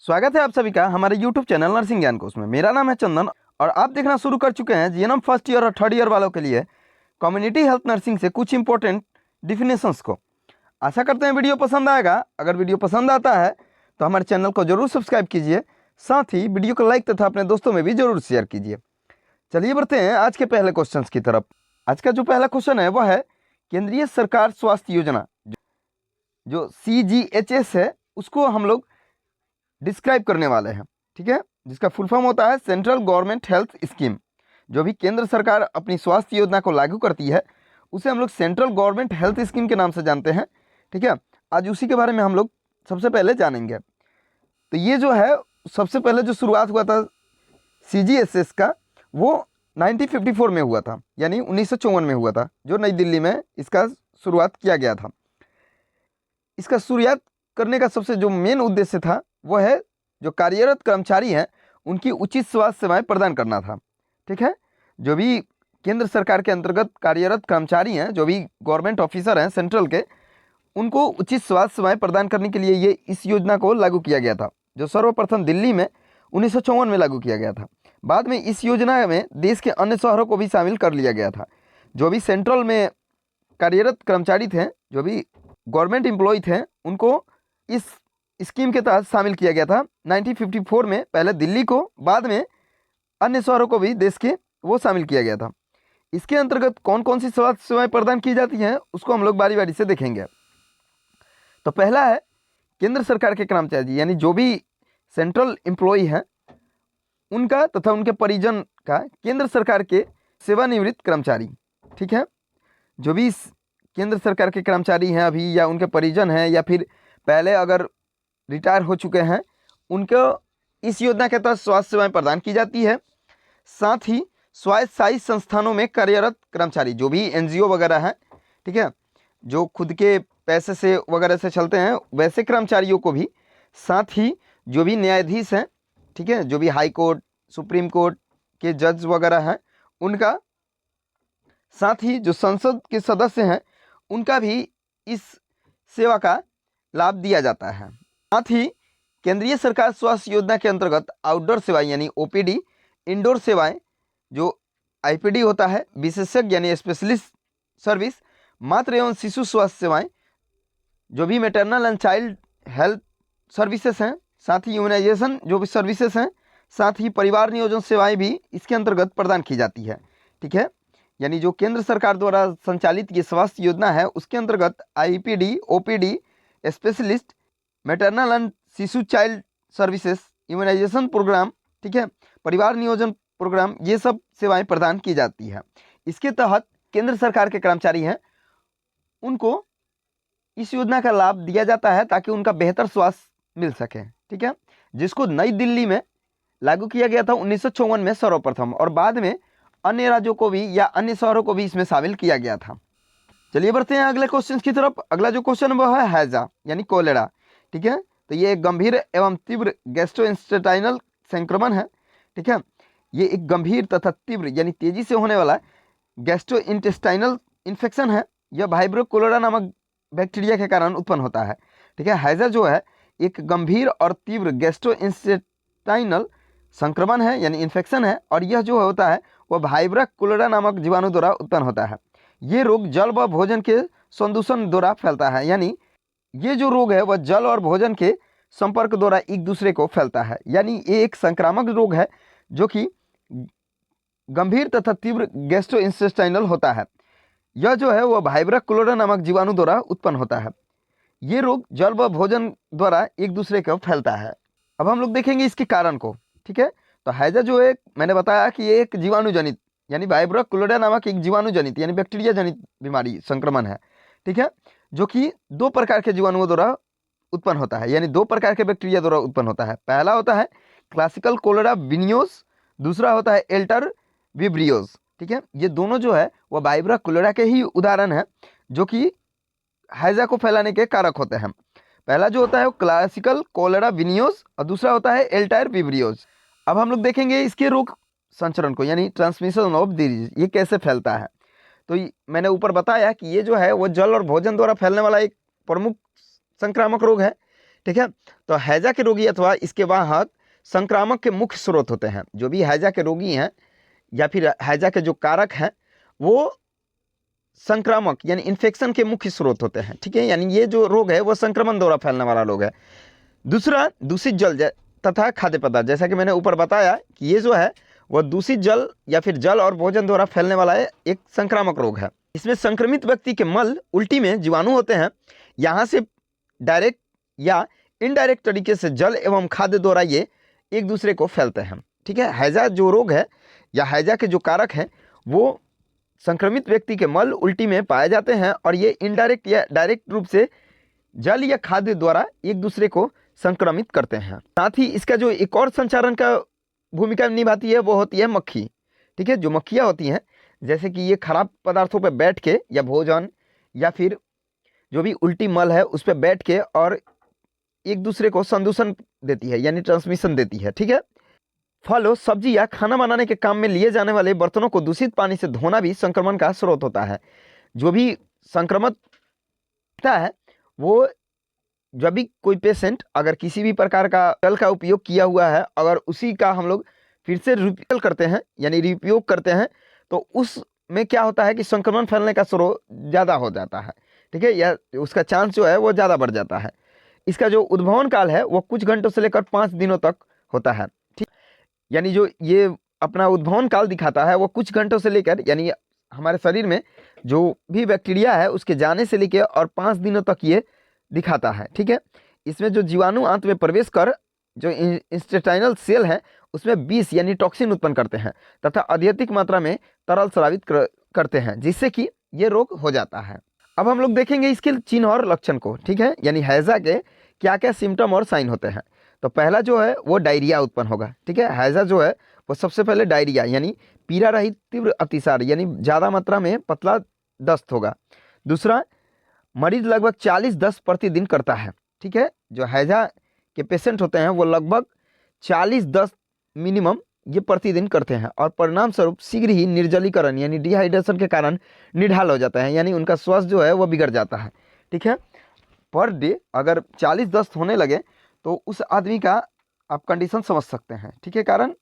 स्वागत है आप सभी का हमारे YouTube चैनल नर्सिंग ज्ञान कोश में। मेरा नाम है चंदन और आप देखना शुरू कर चुके हैं जीएनएम फर्स्ट ईयर और थर्ड ईयर वालों के लिए कम्युनिटी हेल्थ नर्सिंग से कुछ इंपॉर्टेंट डिफिनेशंस को। आशा करते हैं वीडियो पसंद आएगा। अगर वीडियो पसंद आता है तो हमारे चैनल को जरूर सब्सक्राइब कीजिए, साथ ही वीडियो को लाइक तथा अपने दोस्तों में भी जरूर शेयर कीजिए। चलिए बढ़ते हैं आज के पहले क्वेश्चन की तरफ। आज का जो पहला क्वेश्चन है वह है केंद्रीय सरकार स्वास्थ्य योजना जो CGHS है उसको हम लोग डिस्क्राइब करने वाले हैं, ठीक है, जिसका फुल फॉर्म होता है सेंट्रल गवर्नमेंट हेल्थ स्कीम। जो भी केंद्र सरकार अपनी स्वास्थ्य योजना को लागू करती है उसे हम लोग सेंट्रल गवर्नमेंट हेल्थ स्कीम के नाम से जानते हैं, ठीक है। आज उसी के बारे में हम लोग सबसे पहले जानेंगे। तो ये जो है सबसे पहले जो शुरुआत हुआ था CGHS का वो 1954 में हुआ था, यानी 1954 में हुआ था, जो नई दिल्ली में इसका शुरुआत किया गया था। इसका शुरुआत करने का सबसे जो मेन उद्देश्य था वो है जो कार्यरत कर्मचारी हैं उनकी उचित स्वास्थ्य सेवाएं प्रदान करना था, ठीक है। जो भी केंद्र सरकार के अंतर्गत कार्यरत कर्मचारी हैं, जो भी गवर्नमेंट ऑफिसर हैं सेंट्रल के, उनको उचित स्वास्थ्य सेवाएं प्रदान करने के लिए ये इस योजना को लागू किया गया था, जो सर्वप्रथम दिल्ली में 1954 में लागू किया गया था। बाद में इस योजना में देश के अन्य शहरों को भी शामिल कर लिया गया था। जो भी सेंट्रल में कार्यरत कर्मचारी थे, जो भी गवर्नमेंट एम्प्लॉय थे, उनको इस स्कीम के तहत शामिल किया गया था 1954 में। पहले दिल्ली को, बाद में अन्य शहरों को भी देश के वो शामिल किया गया था। इसके अंतर्गत कौन कौन सी स्वास्थ्य सेवाएं प्रदान की जाती हैं उसको हम लोग बारी बारी से देखेंगे। तो पहला है केंद्र सरकार के कर्मचारी, यानी जो भी सेंट्रल एम्प्लॉय हैं उनका तथा उनके परिजन का केंद्र सरकार के सेवानिवृत्त कर्मचारी, ठीक है। जो भी केंद्र सरकार के कर्मचारी हैं अभी, या उनके परिजन हैं, या फिर पहले अगर रिटायर हो चुके हैं, उनको इस योजना के तहत स्वास्थ्य सेवाएं प्रदान की जाती है। साथ ही स्वायत्तशासी संस्थानों में कार्यरत कर्मचारी, जो भी NGO वगैरह हैं, ठीक है, जो खुद के पैसे से वगैरह से चलते हैं, वैसे कर्मचारियों को भी, साथ ही जो भी न्यायाधीश हैं, ठीक है, जो भी हाई कोर्ट सुप्रीम कोर्ट के जज वगैरह हैं उनका, साथ ही जो संसद के सदस्य हैं उनका भी इस सेवा का लाभ दिया जाता है। साथ ही केंद्रीय सरकार स्वास्थ्य योजना के अंतर्गत आउटडोर सेवाएं यानी OPD, इंडोर सेवाएं जो IPD होता है, विशेषज्ञ यानी स्पेशलिस्ट सर्विस, मातृ एवं शिशु स्वास्थ्य सेवाएं, जो भी maternal and child health services हैं, साथ ही इम्यूनाइजेशन जो भी सर्विसेज हैं, साथ ही परिवार नियोजन सेवाएं भी इसके अंतर्गत प्रदान की जाती है, ठीक है। यानी जो केंद्र सरकार द्वारा संचालित ये स्वास्थ्य योजना है उसके अंतर्गत IPD, OPD, specialist, maternal and शिशु चाइल्ड सर्विसेज, इम्यूनाइजेशन प्रोग्राम, ठीक है, परिवार नियोजन प्रोग्राम, ये सब सेवाएं प्रदान की जाती है। इसके तहत केंद्र सरकार के कर्मचारी हैं उनको इस योजना का लाभ दिया जाता है ताकि उनका बेहतर स्वास्थ्य मिल सके, ठीक है, जिसको नई दिल्ली में लागू किया गया था 1954 में सर्वप्रथम, और बाद में अन्य राज्यों को भी या अन्य शहरों को भी इसमें शामिल किया गया था। चलिए बढ़ते हैं अगले क्वेश्चन की तरफ। अगला जो क्वेश्चन वो है हैजा यानी कोलेरा, ठीक है। तो ये एक गंभीर एवं तीव्र गैस्ट्रोइंटेस्टाइनल संक्रमण है, ठीक है। ये एक गंभीर तथा तीव्र यानी तेजी से होने वाला गैस्ट्रोइंटेस्टाइनल इन्फेक्शन है। यह वाइब्रो कोलेरा नामक बैक्टीरिया के कारण उत्पन्न होता है, ठीक है। हैजा जो है एक गंभीर और तीव्र गैस्ट्रोइंटेस्टाइनल संक्रमण है यानी इन्फेक्शन है, और यह जो होता है वह वाइब्रो कोलेरा नामक जीवाणु द्वारा उत्पन्न होता है। ये रोग जल व भोजन के संदूषण द्वारा फैलता है, यानी ये जो रोग है वह जल और भोजन के संपर्क द्वारा एक दूसरे को फैलता है। यानी ये एक संक्रामक रोग है जो कि गंभीर तथा तीव्र गैस्ट्रोइंटेस्टाइनल होता है। यह जो है वह वाइब्रो कोलेरा नामक जीवाणु द्वारा उत्पन्न होता है। ये रोग जल व भोजन द्वारा एक दूसरे को फैलता है। अब हम लोग देखेंगे इसके कारण को, ठीक है। तो हैजा जो है मैंने बताया कि ये एक जीवाणु जनित यानी वाइब्रो कोलेरा नामक एक जीवाणु जनित यानी बैक्टीरिया जनित बीमारी संक्रमण है, ठीक है, जो कि दो प्रकार के जीवाणुओं द्वारा उत्पन्न होता है, यानी दो प्रकार के बैक्टीरिया द्वारा उत्पन्न होता है। पहला होता है क्लासिकल कोलेरा विनियोस, दूसरा होता है एल्टर विब्रियोस, ठीक है। ये दोनों जो है वह वाइब्रो कोलेरा के ही उदाहरण है जो कि हैजा को फैलाने के कारक होते हैं। पहला जो होता है वो क्लासिकल कोलेरा विनियोस और दूसरा होता है एल्टायर विब्रियोस। अब हम लोग देखेंगे इसके रोग संचरण को, यानी ट्रांसमिशन ऑफ डिजीज, ये कैसे फैलता है। तो मैंने ऊपर बताया कि ये जो है वो जल और भोजन द्वारा फैलने वाला एक प्रमुख संक्रामक रोग है, ठीक है। तो हैजा के रोगी अथवा इसके वाहक संक्रामक के मुख्य स्रोत होते हैं। जो भी हैजा के रोगी हैं या फिर हैजा के जो कारक हैं वो संक्रामक यानी इन्फेक्शन के मुख्य स्रोत होते हैं। ठीक है, यानी ये जो रोग है वो संक्रमण द्वारा फैलने वाला रोग है। दूसरा, दूषित जल तथा खाद्य पदार्थ, जैसा कि मैंने ऊपर बताया कि ये जो है वह दूषित जल या फिर जल और भोजन द्वारा फैलने वाला एक संक्रामक रोग है। इसमें संक्रमित व्यक्ति के मल उल्टी में जीवाणु होते हैं। यहाँ से डायरेक्ट या इनडायरेक्ट तरीके से जल एवं खाद्य द्वारा ये एक दूसरे को फैलते हैं। ठीक है, हैजा जो रोग है या हैजा के जो कारक हैं वो संक्रमित व्यक्ति के मल उल्टी में पाए जाते हैं और ये इनडायरेक्ट या डायरेक्ट रूप से जल या खाद्य द्वारा एक दूसरे को संक्रमित करते हैं। साथ ही इसका जो एक और संचारण का भूमिका निभाती है वो होती है मक्खी। ठीक है, जो मक्खियाँ होती हैं जैसे कि ये खराब पदार्थों पर बैठ के या भोजन या फिर जो भी उल्टी मल है उस पर बैठ के और एक दूसरे को संदूषण देती है यानी ट्रांसमिशन देती है। ठीक है, फल, सब्जी या खाना बनाने के काम में लिए जाने वाले बर्तनों को दूषित पानी से धोना भी संक्रमण का स्रोत होता है। जो भी संक्रमण है वो जब भी कोई पेशेंट अगर किसी भी प्रकार का जल का उपयोग किया हुआ है अगर उसी का हम लोग फिर से रिपील करते हैं यानी रिपयोग करते हैं तो उसमें क्या होता है कि संक्रमण फैलने का स्रोत ज़्यादा हो जाता है। ठीक है, या उसका चांस जो है वो ज़्यादा बढ़ जाता है। इसका जो उद्भवन काल है वो कुछ घंटों से लेकर 5 दिनों तक होता है। ठीक, यानी जो ये अपना उद्भवन काल दिखाता है वो कुछ घंटों से लेकर यानी हमारे शरीर में जो भी बैक्टीरिया है उसके जाने से लेकर और 5 दिनों तक ये दिखाता है। ठीक है, इसमें जो जीवाणु आंत में प्रवेश कर जो इंटेस्टाइनल सेल है उसमें विष यानी टॉक्सिन उत्पन्न करते हैं तथा अत्यधिक मात्रा में तरल स्रावित करते हैं जिससे कि ये रोग हो जाता है। अब हम लोग देखेंगे इसके चिन्ह और लक्षण को। ठीक है, यानी हैजा के क्या क्या सिम्टम और साइन होते हैं। तो पहला जो है वो डायरिया उत्पन्न होगा। ठीक है, हैजा जो है वो सबसे पहले डायरिया यानी पीड़ा रहित तीव्र अतिसार यानी ज़्यादा मात्रा में पतला दस्त होगा। दूसरा, मरीज लगभग 40-10 प्रतिदिन करता है। ठीक है, जो हैजा के पेशेंट होते हैं वो लगभग 40-10 मिनिमम ये प्रतिदिन करते हैं और परिणाम स्वरूप शीघ्र ही निर्जलीकरण यानी डिहाइड्रेशन के कारण निढाल हो जाता है यानी उनका स्वास्थ्य जो है वो बिगड़ जाता है। ठीक है, पर डे अगर 40-10 होने लगे तो उस आदमी का आप कंडीशन समझ सकते हैं। ठीक है, कारण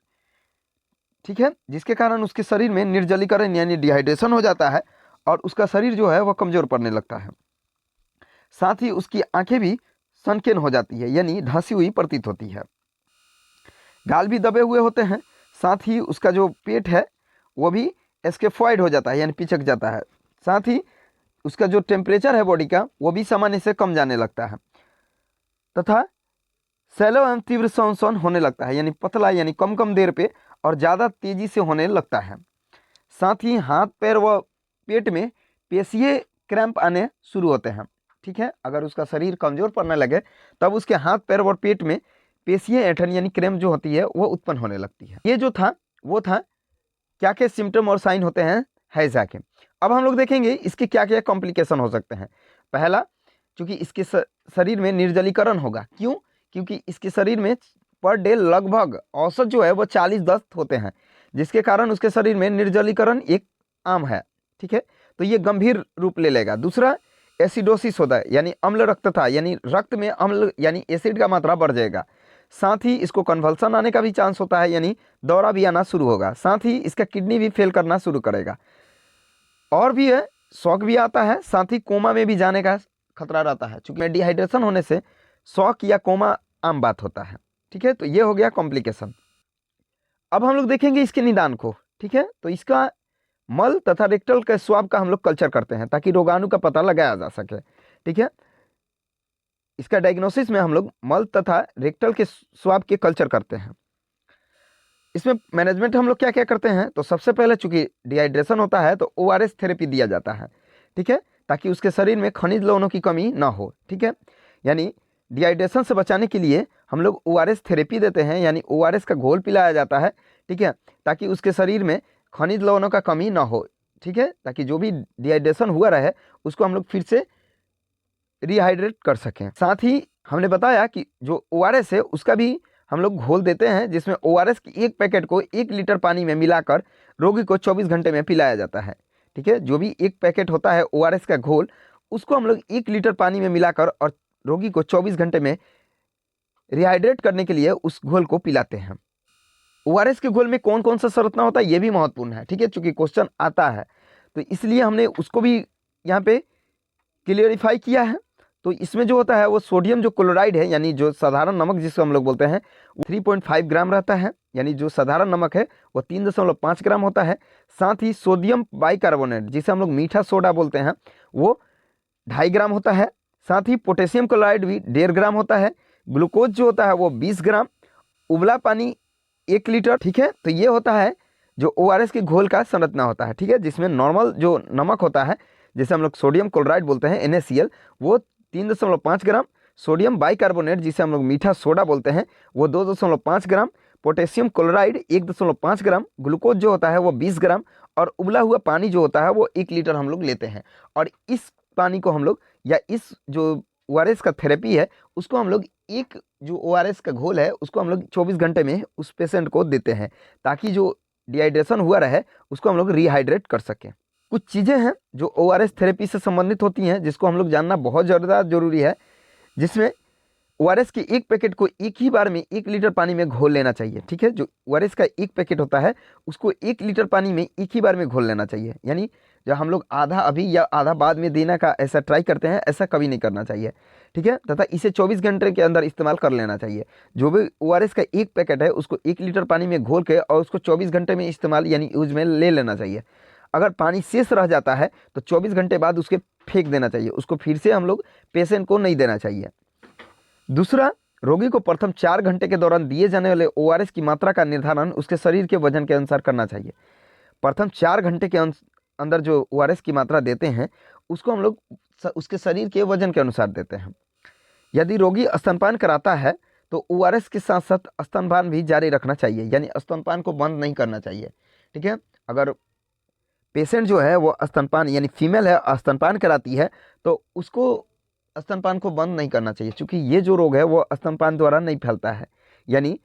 ठीक है जिसके कारण उसके शरीर में निर्जलीकरण यानी डिहाइड्रेशन हो जाता है और उसका शरीर जो है वह कमज़ोर पड़ने लगता है। साथ ही उसकी आंखें भी सनकीन हो जाती है यानी धंसी हुई प्रतीत होती है। गाल भी दबे हुए होते हैं। साथ ही उसका जो पेट है वो भी एस्केफॉइड हो जाता है यानी पिचक जाता है। साथ ही उसका जो टेम्परेचर है बॉडी का वो भी सामान्य से कम जाने लगता है तथा सैलो एवं तीव्र संसन होने लगता है यानी पतला यानी कम कम देर पे और ज़्यादा तेजी से होने लगता है। साथ ही हाथ पैर व पेट में पेशीय क्रैम्प आने शुरू होते हैं। ठीक है, अगर उसका शरीर कमज़ोर पड़ने लगे तब उसके हाथ पैर और पेट में पेशीय ऐंठन यानी क्रैम्प जो होती है वो उत्पन्न होने लगती है। ये जो था वो था क्या क्या सिम्टम और साइन होते हैं हैजा के। अब हम लोग देखेंगे इसके क्या क्या कॉम्प्लिकेशन हो सकते हैं। पहला, चूँकि इसके शरीर में निर्जलीकरण होगा। क्यों? क्योंकि इसके शरीर में पर डे लगभग औसत जो है वो 40-10 होते हैं जिसके कारण उसके शरीर में निर्जलीकरण एक आम है। ठीक है, तो ये गंभीर रूप ले लेगा। दूसरा, एसिडोसिस होता है यानी अम्ल रक्तता यानी रक्त में अम्ल यानी एसिड का मात्रा बढ़ जाएगा। साथ ही इसको कन्वल्सन आने का भी चांस होता है यानी दौरा भी आना शुरू होगा। साथ ही इसका किडनी भी फेल करना शुरू करेगा और भी है शॉक भी आता है। साथ ही कोमा में भी जाने का खतरा रहता है क्योंकि डिहाइड्रेशन होने से शॉक या कोमा आम बात होता है। ठीक है, तो ये हो गया कॉम्प्लिकेशन। अब हम लोग देखेंगे इसके निदान को। ठीक है, तो इसका मल तथा रेक्टल के स्वाब का हम लोग कल्चर करते हैं ताकि रोगाणु का पता लगाया जा सके। ठीक है, इसका डायग्नोसिस में हम लोग मल तथा रेक्टल के स्वाब के कल्चर करते हैं। इसमें मैनेजमेंट हम लोग क्या क्या करते हैं, तो सबसे पहले चूंकि डिहाइड्रेशन होता है तो ORS थेरेपी दिया जाता है। ठीक है, ताकि उसके शरीर में खनिज लवणों की कमी ना हो। ठीक है, यानी डिहाइड्रेशन से बचाने के लिए हम लोग ORS थेरेपी देते हैं यानी ORS का घोल पिलाया जाता है। ठीक है, ताकि उसके शरीर में खनिज लवणों का कमी ना हो। ठीक है, ताकि जो भी डिहाइड्रेशन हुआ रहे उसको हम लोग फिर से रिहाइड्रेट कर सकें। साथ ही हमने बताया कि जो ORS है उसका भी हम लोग घोल देते हैं जिसमें ORS की एक पैकेट को 1 लीटर पानी में मिलाकर रोगी को 24 घंटे में पिलाया जाता है। ठीक है, जो भी एक पैकेट होता है ORS का घोल उसको हम लोग 1 लीटर पानी में मिलाकर और रोगी को 24 घंटे में रिहाइड्रेट करने के लिए उस घोल को पिलाते हैं। ओआरएस के घोल में कौन कौन सा संरचना होता है ये भी महत्वपूर्ण है, ठीक है, चूंकि क्वेश्चन आता है तो इसलिए हमने उसको भी यहाँ पे क्लियरिफाई किया है। तो इसमें जो होता है वो सोडियम जो क्लोराइड है, यानी जो साधारण नमक जिसको हम लोग बोलते हैं, वो 3.5 ग्राम रहता है, यानी जो साधारण नमक है वो 3.5 ग्राम होता है। साथ ही सोडियम बाइकार्बोनेट जिसे हम लोग मीठा सोडा बोलते हैं वो 2.5 ग्राम होता है। साथ ही पोटेशियम क्लोराइड भी 1.5 ग्राम होता है। ग्लूकोज जो होता है वो 20 ग्राम। उबला पानी 1 लीटर, ठीक है। तो ये होता है जो ओआरएस के घोल का संरचना होता है, ठीक है, जिसमें नॉर्मल जो नमक होता है जिसे हम लोग सोडियम क्लोराइड बोलते हैं NaCl वो 3.5 ग्राम, सोडियम बाइकार्बोनेट जिसे हम लोग मीठा सोडा बोलते हैं वो 2.5 ग्राम, पोटेशियम क्लोराइड 1.5 ग्राम, ग्लूकोज जो होता है वो 20 ग्राम और उबला हुआ पानी जो होता है वो 1 लीटर हम लोग लेते हैं। और इस पानी को हम लोग या इस जो ओआरएस का थेरेपी है उसको हम लोग एक जो ओआरएस का घोल है उसको हम लोग 24 घंटे में उस पेशेंट को देते हैं ताकि जो डिहाइड्रेशन हुआ रहे उसको हम लोग रिहाइड्रेट कर सकें। कुछ चीज़ें हैं जो ओआरएस थेरेपी से संबंधित होती हैं जिसको हम लोग जानना बहुत ज़्यादा जरूरी है, जिसमें ओआरएस के एक पैकेट को एक ही बार में 1 लीटर पानी में घोल लेना चाहिए, ठीक है। जो ओआरएस का एक पैकेट होता है उसको 1 लीटर पानी में एक ही बार में घोल लेना चाहिए, यानी जब हम लोग आधा अभी या आधा बाद में देने का ऐसा ट्राई करते हैं ऐसा कभी नहीं करना चाहिए, ठीक है। तथा इसे 24 घंटे के अंदर इस्तेमाल कर लेना चाहिए। जो भी ओआरएस का एक पैकेट है उसको 1 लीटर पानी में घोल के और उसको 24 घंटे में इस्तेमाल यानी यूज में ले लेना चाहिए। अगर पानी शेष रह जाता है तो 24 घंटे बाद उसके फेंक देना चाहिए, उसको फिर से हम लोग पेशेंट को नहीं देना चाहिए। दूसरा, रोगी को प्रथम 4 घंटे के दौरान दिए जाने वाले ओआरएस की मात्रा का निर्धारण उसके शरीर के वजन के अनुसार करना चाहिए। प्रथम 4 घंटे के अंदर जो ओआरएस की मात्रा देते हैं उसको हम लोग उसके शरीर के वजन के अनुसार देते हैं। यदि रोगी स्तनपान कराता है तो ओआरएस के साथ साथ स्तनपान भी जारी रखना चाहिए, यानी स्तनपान को बंद नहीं करना चाहिए, ठीक है। अगर पेशेंट जो है वो स्तनपान यानी फीमेल है स्तनपान कराती है तो उसको स्तनपान को बंद नहीं करना चाहिए, क्योंकि ये जो रोग है वो स्तनपान द्वारा नहीं फैलता है, यानी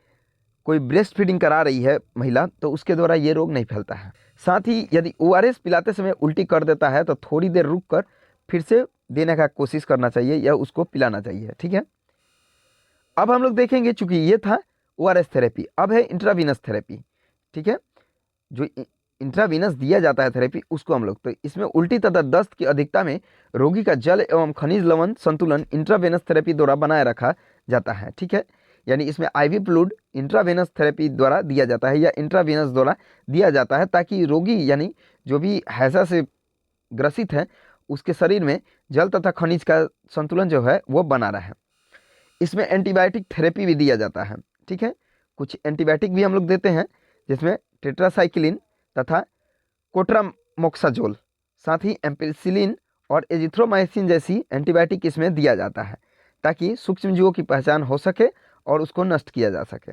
कोई ब्रेस्ट फीडिंग करा रही है महिला तो उसके द्वारा ये रोग नहीं फैलता है। साथ ही यदि ओआरएस पिलाते समय उल्टी कर देता है तो थोड़ी देर रुक कर फिर से देने का कोशिश करना चाहिए या उसको पिलाना चाहिए, ठीक है। अब हम लोग देखेंगे, चूंकि ये था ओआरएस थेरेपी, अब है इंट्रावीनस थेरेपी, ठीक है। जो इंट्रावीनस दिया जाता है थेरेपी उसको हम लोग, तो इसमें उल्टी तथा दस्त की अधिकता में रोगी का जल एवं खनिज लवण संतुलन इंट्रावेनस थेरेपी द्वारा बनाए रखा जाता है, ठीक है। यानी इसमें आईवी फ्लूइड इंट्रावेनस थेरेपी द्वारा दिया जाता है या इंट्रावेनस द्वारा दिया जाता है ताकि रोगी यानी जो भी हैजा से ग्रसित है उसके शरीर में जल तथा खनिज का संतुलन जो है वो बना रहे। इसमें एंटीबायोटिक थेरेपी भी दिया जाता है, ठीक है। कुछ एंटीबायोटिक भी हम लोग देते हैं जिसमें टेट्रासाइक्लिन तथा कोट्रामोक्साजोल, साथ ही एम्पिसिलिन और एजिथ्रोमाइसिन जैसी एंटीबायोटिक इसमें दिया जाता है ताकि सूक्ष्मजीवों की पहचान हो सके और उसको नष्ट किया जा सके।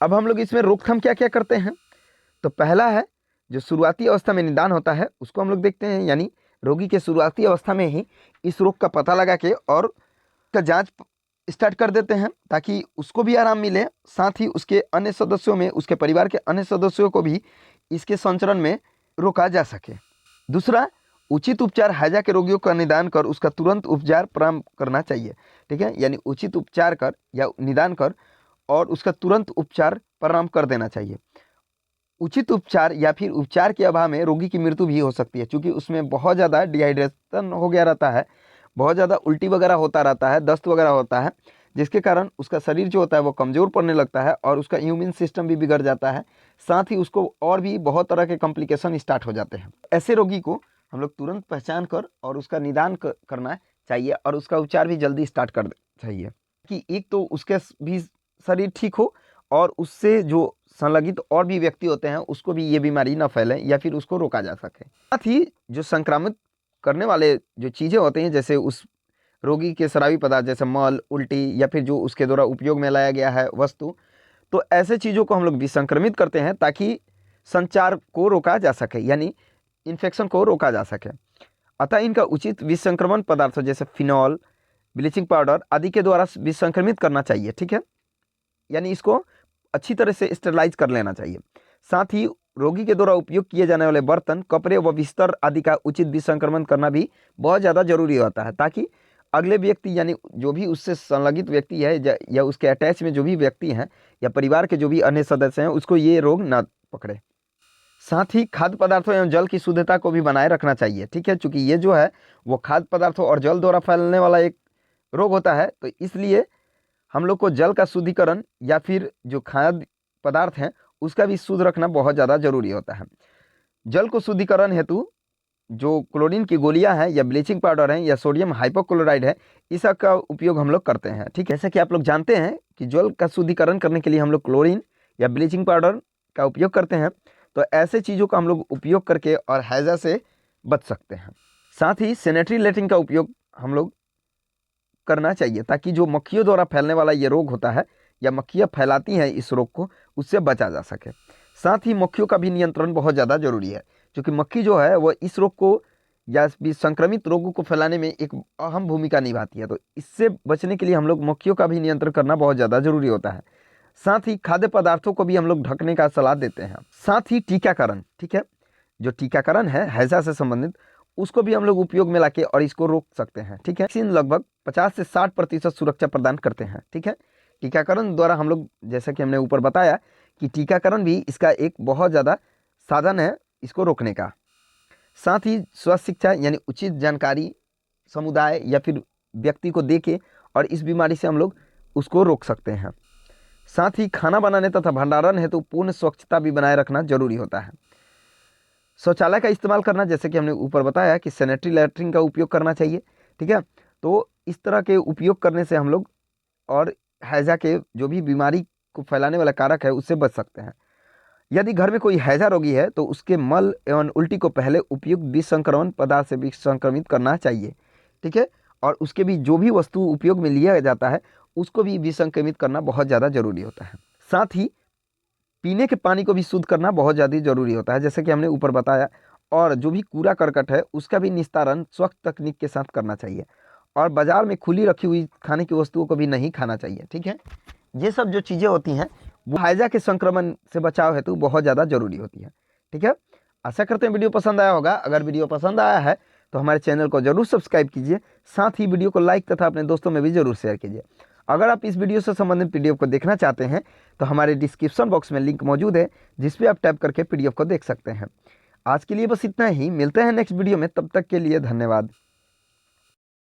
अब हम लोग इसमें रोकथाम क्या क्या करते हैं, तो पहला है जो शुरुआती अवस्था में निदान होता है उसको हम लोग देखते हैं, यानी रोगी के शुरुआती अवस्था में ही इस रोग का पता लगा के और का जांच स्टार्ट कर देते हैं ताकि उसको भी आराम मिले, साथ ही उसके अन्य सदस्यों में उसके परिवार के अन्य सदस्यों को भी इसके संचरण में रोका जा सके। दूसरा, उचित उपचार हैजा के रोगियों का निदान कर उसका तुरंत उपचार प्रारंभ करना चाहिए, ठीक है। यानी उचित उपचार कर या निदान कर और उसका तुरंत उपचार प्रारंभ कर देना चाहिए। उचित उपचार या फिर उपचार के अभाव में रोगी की मृत्यु भी हो सकती है, क्योंकि उसमें बहुत ज़्यादा डिहाइड्रेशन हो गया रहता है, बहुत ज़्यादा उल्टी वगैरह होता रहता है, दस्त वगैरह होता है, जिसके कारण उसका शरीर जो होता है वो कमज़ोर पड़ने लगता है और उसका इम्यून सिस्टम भी बिगड़ जाता है, साथ ही उसको और भी बहुत तरह के कॉम्प्लिकेशन स्टार्ट हो जाते हैं। ऐसे रोगी को हम लोग तुरंत पहचान कर और उसका निदान करना चाहिए और उसका उपचार भी जल्दी स्टार्ट कर चाहिए कि एक तो उसके भी शरीर ठीक हो और उससे जो संलग्नित और भी व्यक्ति होते हैं उसको भी ये बीमारी न फैले या फिर उसको रोका जा सके। साथ ही जो संक्रामित करने वाले जो चीज़ें होते हैं जैसे उस रोगी के शराबी पदार्थ जैसे मल, उल्टी या फिर जो उसके द्वारा उपयोग में लाया गया है वस्तु, तो ऐसे चीज़ों को हम लोग विसंक्रमित करते हैं ताकि संचार को रोका जा सके, यानी इन्फेक्शन को रोका जा सके। अतः इनका उचित विसंक्रमण पदार्थों जैसे फिनॉल, ब्लीचिंग पाउडर आदि के द्वारा विसंक्रमित करना चाहिए, ठीक है। यानी इसको अच्छी तरह से स्टेरलाइज कर लेना चाहिए। साथ ही रोगी के द्वारा उपयोग किए जाने वाले बर्तन, कपड़े व बिस्तर आदि का उचित विसंक्रमण करना भी बहुत ज़्यादा जरूरी होता है ताकि अगले व्यक्ति यानी जो भी उससे संलग्नित व्यक्ति है या उसके अटैच में जो भी व्यक्ति हैं या परिवार के जो भी अन्य सदस्य हैं उसको ये रोग ना पकड़े। साथ ही खाद्य पदार्थों एवं जल की शुद्धता को भी बनाए रखना चाहिए, ठीक है, क्योंकि ये जो है वो खाद्य पदार्थों और जल द्वारा फैलने वाला एक रोग होता है। तो इसलिए हम लोग को जल का शुद्धिकरण या फिर जो खाद्य पदार्थ हैं उसका भी शुद्ध रखना बहुत ज़्यादा जरूरी होता है। जल को शुद्धिकरण हेतु जो क्लोरीन की गोलियां हैं या ब्लीचिंग पाउडर है या सोडियम हाइपोक्लोराइड है, इसका उपयोग हम लोग करते हैं, ठीक है। जैसे कि आप लोग जानते हैं कि जल का शुद्धिकरण करने के लिए हम लोग क्लोरीन या ब्लीचिंग पाउडर का उपयोग करते हैं। तो ऐसे चीज़ों का हम लोग उपयोग करके और हैजा से बच सकते हैं। साथ ही सैनिटरी लैट्रिन का उपयोग हम लोग करना चाहिए ताकि जो मक्खियों द्वारा फैलने वाला ये रोग होता है या मक्खियाँ फैलाती हैं इस रोग को, उससे बचा जा सके। साथ ही मक्खियों का भी नियंत्रण बहुत ज़्यादा जरूरी है, क्योंकि मक्खी जो है वो इस रोग को या भी संक्रमित रोगों को फैलाने में एक अहम भूमिका निभाती है। तो इससे बचने के लिए हम लोग मक्खियों का भी नियंत्रण करना बहुत ज़्यादा जरूरी होता है। साथ ही खाद्य पदार्थों को भी हम लोग ढकने का सलाह देते हैं। साथ ही टीकाकरण, ठीक है, जो टीकाकरण है हैजा से संबंधित, उसको भी हम लोग उपयोग में लाके और इसको रोक सकते हैं, ठीक है। वैक्सीन लगभग 50 से 60% सुरक्षा प्रदान करते हैं, ठीक है। टीकाकरण द्वारा हम लोग, जैसा कि हमने ऊपर बताया कि टीकाकरण भी इसका एक बहुत ज़्यादा साधन है इसको रोकने का। साथ ही स्वास्थ्य शिक्षा यानी उचित जानकारी समुदाय या फिर व्यक्ति को देके और इस बीमारी से हम लोग उसको रोक सकते हैं। साथ ही खाना बनाने तथा भंडारण हेतु पूर्ण स्वच्छता भी बनाए रखना जरूरी होता है। शौचालय का इस्तेमाल करना, जैसे कि हमने ऊपर बताया कि सैनिटरी लैट्रिन का उपयोग करना चाहिए, ठीक है। तो इस तरह के उपयोग करने से हम लोग और हैजा के जो भी बीमारी को फैलाने वाला कारक है उससे बच सकते हैं। यदि घर में कोई हैजा रोगी है तो उसके मल एवं उल्टी को पहले उपयुक्त विसंक्रमण पदार्थ से विसंक्रमित करना चाहिए, ठीक है। और उसके भी जो भी वस्तु उपयोग में लिया जाता है उसको भी विसंक्रमित करना बहुत ज़्यादा जरूरी होता है। साथ ही पीने के पानी को भी शुद्ध करना बहुत ज़्यादा जरूरी होता है, जैसे कि हमने ऊपर बताया। और जो भी कूड़ा करकट है उसका भी निस्तारण स्वच्छ तकनीक के साथ करना चाहिए। और बाजार में खुली रखी हुई खाने की वस्तुओं को भी नहीं खाना चाहिए, ठीक है। ये सब जो चीज़ें होती हैं वो हैजा के संक्रमण से बचाव हेतु बहुत ज़्यादा जरूरी होती है, ठीक है। आशा करते हैं वीडियो पसंद आया होगा। अगर वीडियो पसंद आया है तो हमारे चैनल को जरूर सब्सक्राइब कीजिए। साथ ही वीडियो को लाइक तथा अपने दोस्तों में भी जरूर शेयर कीजिए। अगर आप इस वीडियो से संबंधित पीडीएफ को देखना चाहते हैं तो हमारे डिस्क्रिप्शन बॉक्स में लिंक मौजूद है, जिस पे आप टैप करके पीडीएफ को देख सकते हैं। आज के लिए बस इतना ही, मिलते हैं नेक्स्ट वीडियो में, तब तक के लिए धन्यवाद।